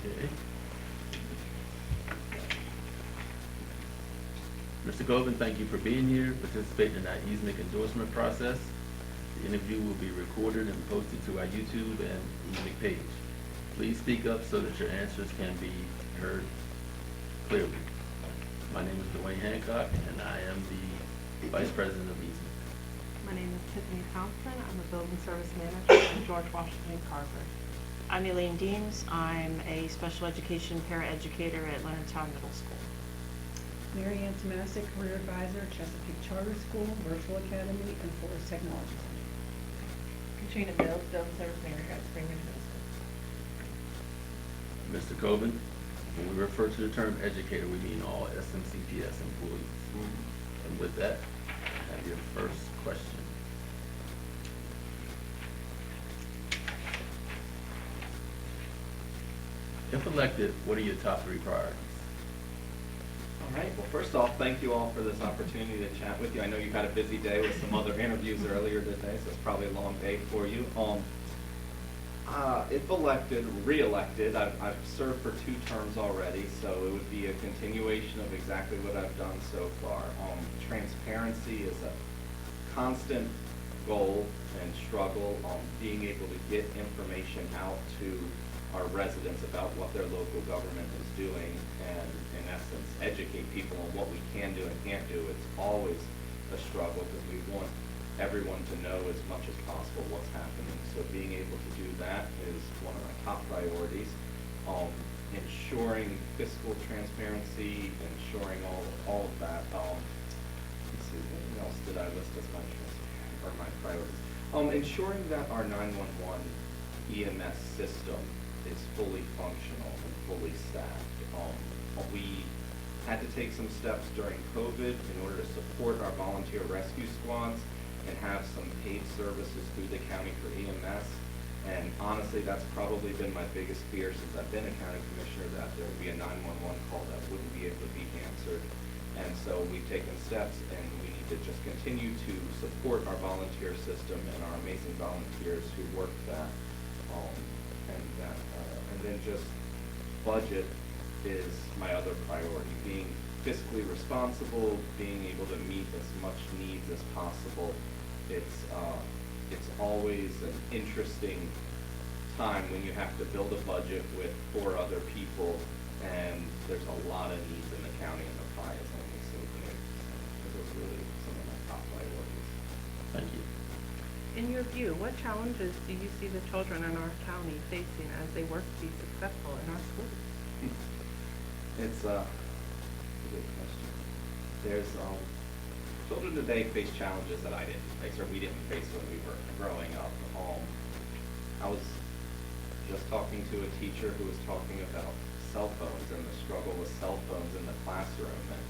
Okay. Mr. Colvin, thank you for being here, participating in our EASMC endorsement process. The interview will be recorded and posted to our YouTube and EASMC page. Please speak up so that your answers can be heard clearly. My name is Dwayne Hancock, and I am the Vice President of EASMC. My name is Tiffany Thompson. I'm a building service manager at George Washington Carver. I'm Elaine Deems. I'm a special education paraeducator at Leonardtown Middle School. Mary Ann Tomasic, Career Advisor, Chesapeake Charter School, Virtual Academy, and Forest Technology Center. Katrina Mills, building service manager at Spring Ridge Middle School. Mr. Colvin, when we refer to the term educator, we mean all SMCPS employees. And with that, I have your first question. If elected, what are your top 3 priorities? All right, well, first off, thank you all for this opportunity to chat with you. I know you've had a busy day with some other interviews earlier today, so it's probably a long day for you. If elected, re-elected, I've served for 2 terms already, so it would be a continuation of exactly what I've done so far. Transparency is a constant goal and struggle on being able to get information out to our residents about what their local government is doing and, in essence, educate people on what we can do and can't do. It's always a struggle because we want everyone to know as much as possible what's happening. So being able to do that is one of my top priorities. Ensuring fiscal transparency, ensuring all of that. Let's see, what else did I list as my priorities? Ensuring that our 911 EMS system is fully functional and fully staffed. We had to take some steps during COVID in order to support our volunteer rescue squads and have some paid services through the county for EMS. And honestly, that's probably been my biggest fear since I've been a county commissioner, that there would be a 911 call that wouldn't be able to be answered. And so we've taken steps, and we need to just continue to support our volunteer system and our amazing volunteers who work that. And then just budget is my other priority. Being fiscally responsible, being able to meet as much needs as possible. It's always an interesting time when you have to build a budget with 4 other people, and there's a lot of needs in the county, and the pie is only so big. Those are really some of my top priorities. Thank you. In your view, what challenges do you see the children in our county facing as they work to be successful in our schools? It's a good question. There's children today face challenges that I didn't face, or we didn't face when we were growing up. I was just talking to a teacher who was talking about cell phones and the struggle with cell phones in the classroom, and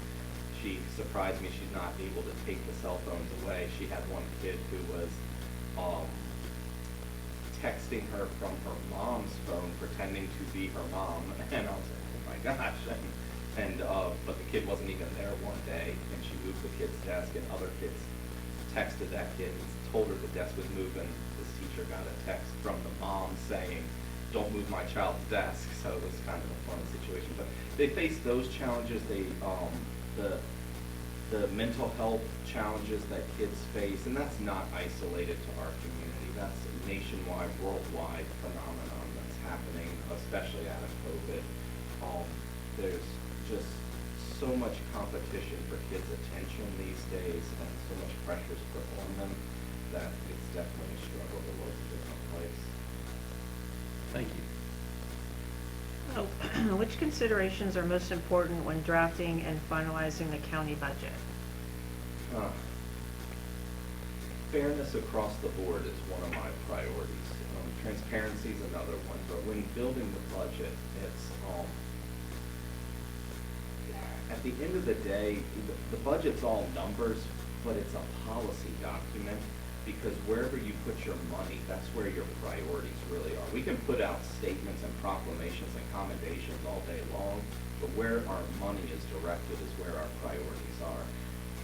she surprised me she's not able to take the cell phones away. She had one kid who was texting her from her mom's phone, pretending to be her mom, and I was like, oh my gosh. But the kid wasn't even there one day, and she moved the kid's desk, and other kids texted that kid and told her the desk was moving. This teacher got a text from the mom saying, don't move my child's desk. So it was kind of a fun situation. But they face those challenges. The mental health challenges that kids face, and that's not isolated to our community. That's a nationwide, worldwide phenomenon that's happening, especially out of COVID. There's just so much competition for kids' attention these days, and so much pressure to perform them, that it's definitely a struggle. The world's a different place. Thank you. Which considerations are most important when drafting and finalizing the county budget? Fairness across the board is one of my priorities. Transparency is another one, but when building the budget, it's at the end of the day, the budget's all numbers, but it's a policy document, because wherever you put your money, that's where your priorities really are. We can put out statements and proclamations and commendations all day long, but where our money is directed is where our priorities are.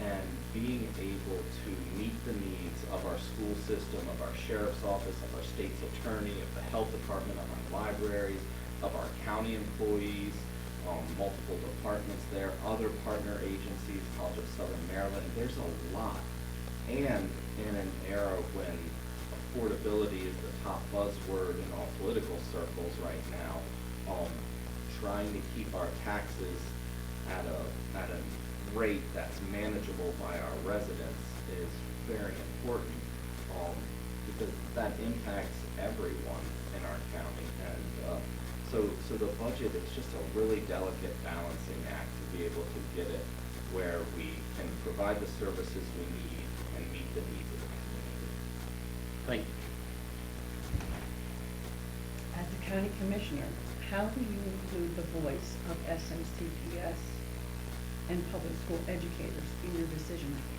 And being able to meet the needs of our school system, of our sheriff's office, of our state's attorney, of the health department, of our libraries, of our county employees, multiple departments there, other partner agencies, College of Southern Maryland. There's a lot. And in an era when affordability is the top buzzword in all political circles right now, trying to keep our taxes at a rate that's manageable by our residents is very important, because that impacts everyone in our county. And so the budget is just a really delicate balancing act to be able to get it where we can provide the services we need and meet the needs of the community. Thank you. As a county commissioner, how do you include the voice of SMCPS and public school educators in your decision making?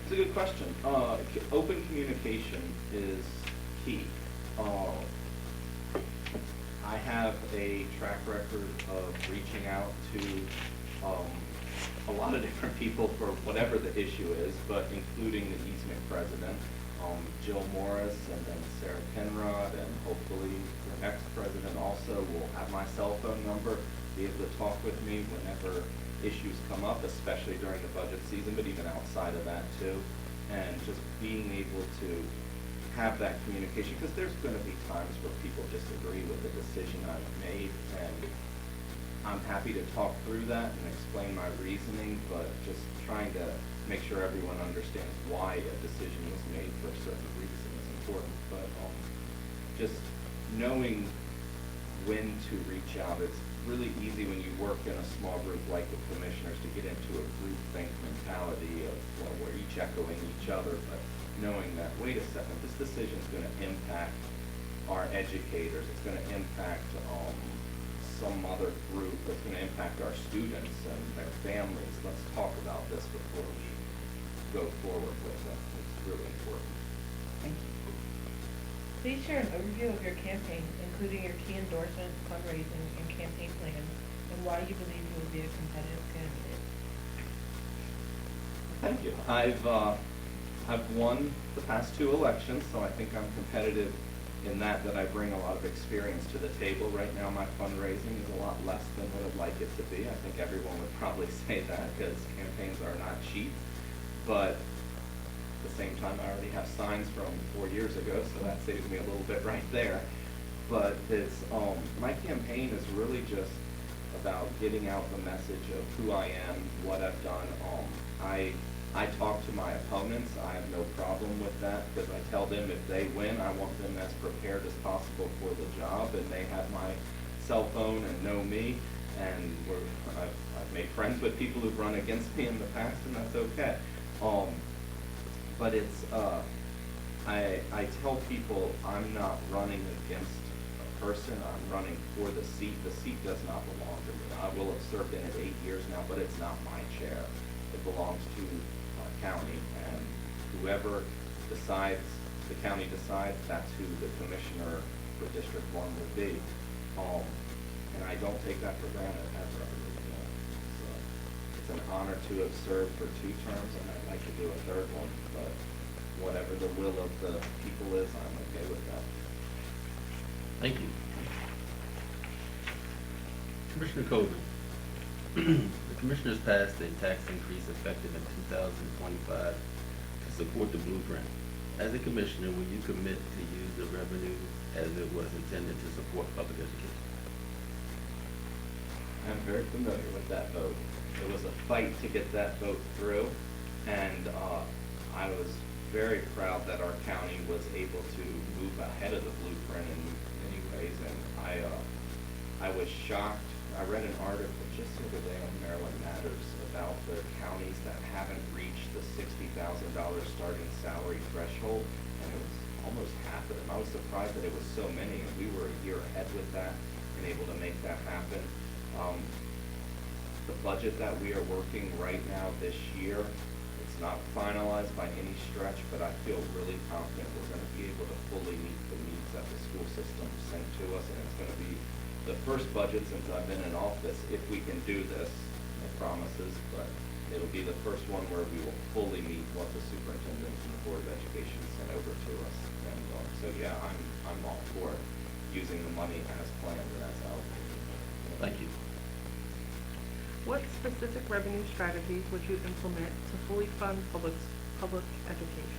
It's a good question. Open communication is key. I have a track record of reaching out to a lot of different people for whatever the issue is, but including the EASMC president, Jill Morris, and then Sarah Penrod, and hopefully the next president also will have my cell phone number, be able to talk with me whenever issues come up, especially during the budget season, but even outside of that too. And just being able to have that communication, because there's going to be times where people disagree with the decision I've made, and I'm happy to talk through that and explain my reasoning, but just trying to make sure everyone understands why a decision was made for a certain reason is important. But just knowing when to reach out, it's really easy when you work in a small group like the commissioners to get into a group think mentality of, well, we're each echoing each other, but knowing that, wait a second, this decision is going to impact our educators, it's going to impact some other group, that's going to impact our students and their families. Let's talk about this before we go forward with it. It's really important. Thank you. Please share an overview of your campaign, including your key endorsement, fundraising, and campaign plans, and why you believe you will be a competitive candidate. Thank you. I've won the past 2 elections, so I think I'm competitive in that I bring a lot of experience to the table. Right now, my fundraising is a lot less than what I'd like it to be. I think everyone would probably say that, because campaigns are not cheap. But at the same time, I already have signs from 4 years ago, so that saves me a little bit right there. But it's my campaign is really just about getting out the message of who I am, what I've done. I talk to my opponents. I have no problem with that, because I tell them if they win, I want them as prepared as possible for the job, and they have my cell phone and know me. And I've made friends with people who've run against me in the past, and that's okay. But it's I tell people I'm not running against a person. I'm running for the seat. The seat does not belong to me. I will have served in it 8 years now, but it's not my chair. It belongs to county, and whoever decides, the county decides, that's who the commissioner for District 1 will be. And I don't take that for granted ever. It's an honor to have served for 2 terms, and I'd like to do a 3rd one, but whatever the will of the people is, I'm okay with that. Thank you. Commissioner Colvin, the commissioners passed a tax increase effective in 2025 to support the blueprint. As a commissioner, will you commit to use the revenue as it was intended to support public education? I'm very familiar with that vote. It was a fight to get that vote through, and I was very proud that our county was able to move ahead of the blueprint in many ways, and I was shocked. I read an article just the other day on Maryland Matters about the counties that haven't reached the $60,000 starting salary threshold, and it was almost half of them. I was surprised that it was so many, and we were a year ahead with that and able to make that happen. The budget that we are working right now this year, it's not finalized by any stretch, but I feel really confident we're going to be able to fully meet the needs that the school system sent to us, and it's going to be the first budget since I've been in office, if we can do this. No promises, but it'll be the first one where we will fully meet what the superintendent and the Board of Education sent over to us. And so yeah, I'm all for it. using the money as planned and as allocated. Thank you. What specific revenue strategies would you implement to fully fund public education?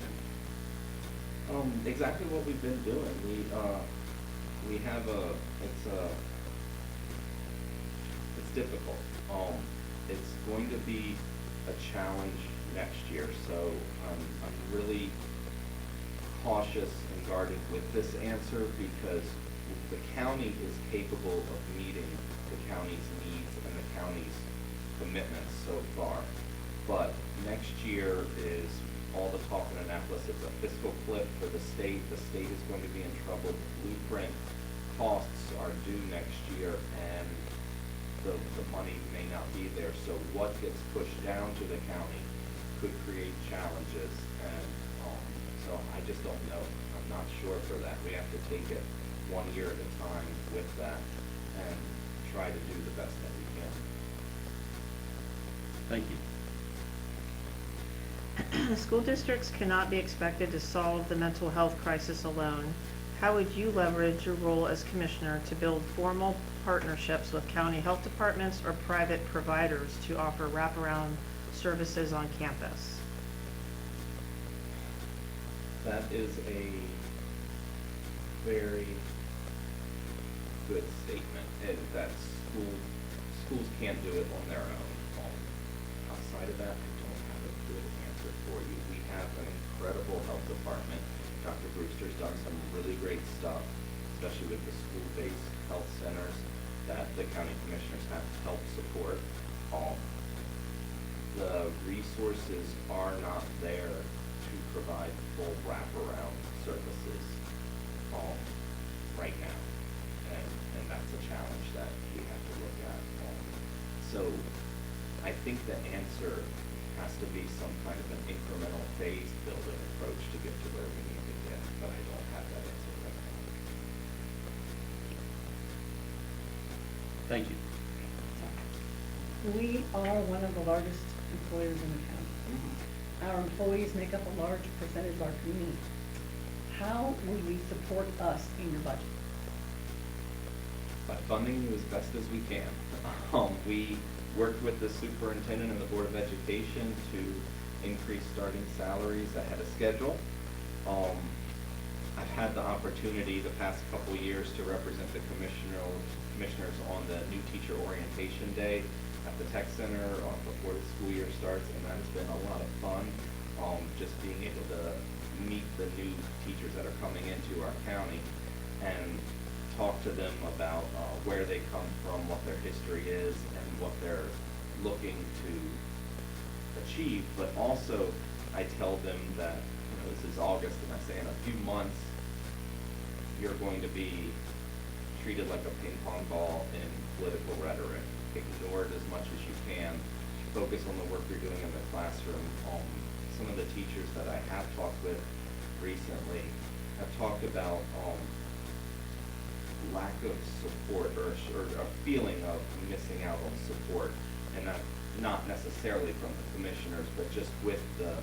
Exactly what we've been doing. We have it's difficult. It's going to be a challenge next year, so I'm really cautious and guarded with this answer because the county is capable of meeting the county's needs and the county's commitments so far. But next year is all the talk in Annapolis. It's a fiscal cliff for the state. The state is going to be in trouble. The blueprint costs are due next year, and the money may not be there. So what gets pushed down to the county could create challenges, and so I just don't know. I'm not sure for that. We have to take it 1 year at a time with that and try to do the best that we can. Thank you. School districts cannot be expected to solve the mental health crisis alone. How would you leverage your role as commissioner to build formal partnerships with county health departments or private providers to offer wraparound services on campus? That is a very good statement, and that schools can't do it on their own. Outside of that, I don't have a good answer for you. We have an incredible health department. Dr. Brewster's done some really great stuff, especially with the school-based health centers that the county commissioners have helped support. The resources are not there to provide full wraparound services right now, and that's a challenge that we have to look at. So I think the answer has to be some kind of an incremental phase building approach to get to where we need to get, but I don't have that answer right now. Thank you. We are one of the largest employers in the county. Our employees make up a large percentage of our community. How will you support us in your budget? By funding you as best as we can. We worked with the superintendent and the Board of Education to increase starting salaries ahead of schedule. I've had the opportunity the past couple years to represent the commissioners on the new teacher orientation day at the Tech Center before the school year starts, and that has been a lot of fun. Just being able to meet the new teachers that are coming into our county and talk to them about where they come from, what their history is, and what they're looking to achieve. But also, I tell them that, this is August, and I say in a few months, you're going to be treated like a ping pong ball in political rhetoric. Ignore it as much as you can. Focus on the work you're doing in the classroom. Some of the teachers that I have talked with recently have talked about lack of support or a feeling of missing out on support, and not necessarily from the commissioners, but just with the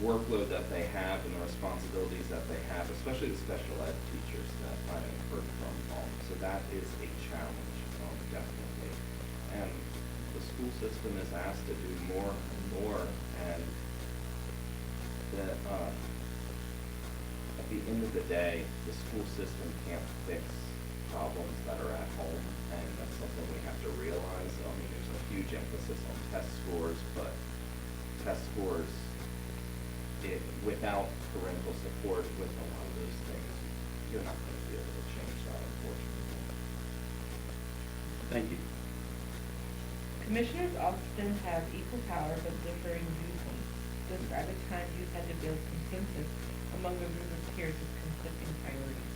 workload that they have and the responsibilities that they have, especially the special ed teachers that I have heard from. So that is a challenge, definitely. And the school system is asked to do more and more, and at the end of the day, the school system can't fix problems that are at home, and that's something we have to realize. There's a huge emphasis on test scores, but test scores, without parental support with a lot of those things, you're not going to be able to change that, unfortunately. Thank you. Commissioners often have equal power but differing viewpoints. Describe a time you've had to build consensus among a group of peers with conflicting priorities.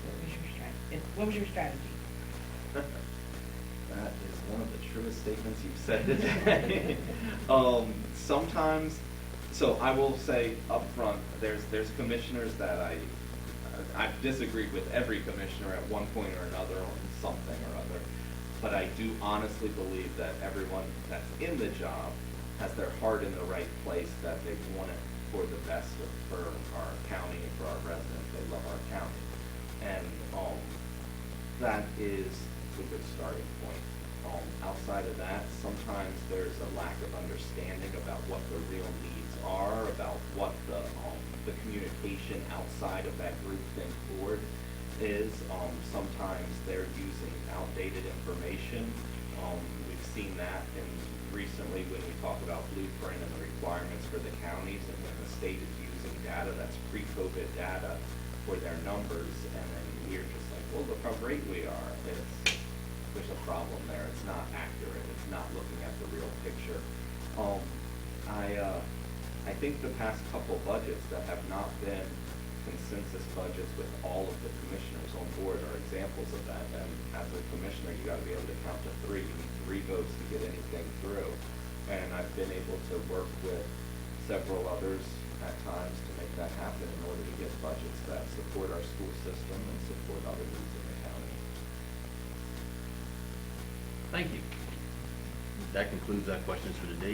What was your strategy? That is one of the truest statements you've said today. Sometimes, so I will say up front, there's commissioners that I've disagreed with every commissioner at one point or another on something or other, but I do honestly believe that everyone that's in the job has their heart in the right place, that they want it for the best for our county and for our residents. They love our county. And that is a good starting point. Outside of that, sometimes there's a lack of understanding about what the real needs are, about what the communication outside of that groupthink board is. Sometimes they're using outdated information. We've seen that recently when we talk about blueprint and the requirements for the counties, and when the state is using data that's pre-COVID data for their numbers, and then we're just like, well, look how great we are. There's a problem there. It's not accurate. It's not looking at the real picture. I think the past couple budgets that have not been consensus budgets with all of the commissioners on board are examples of that. And as a commissioner, you got to be able to count to three. You need 3 votes to get anything through. And I've been able to work with several others at times to make that happen in order to get budgets that support our school system and support other needs in the county. Thank you. That concludes our questions for today.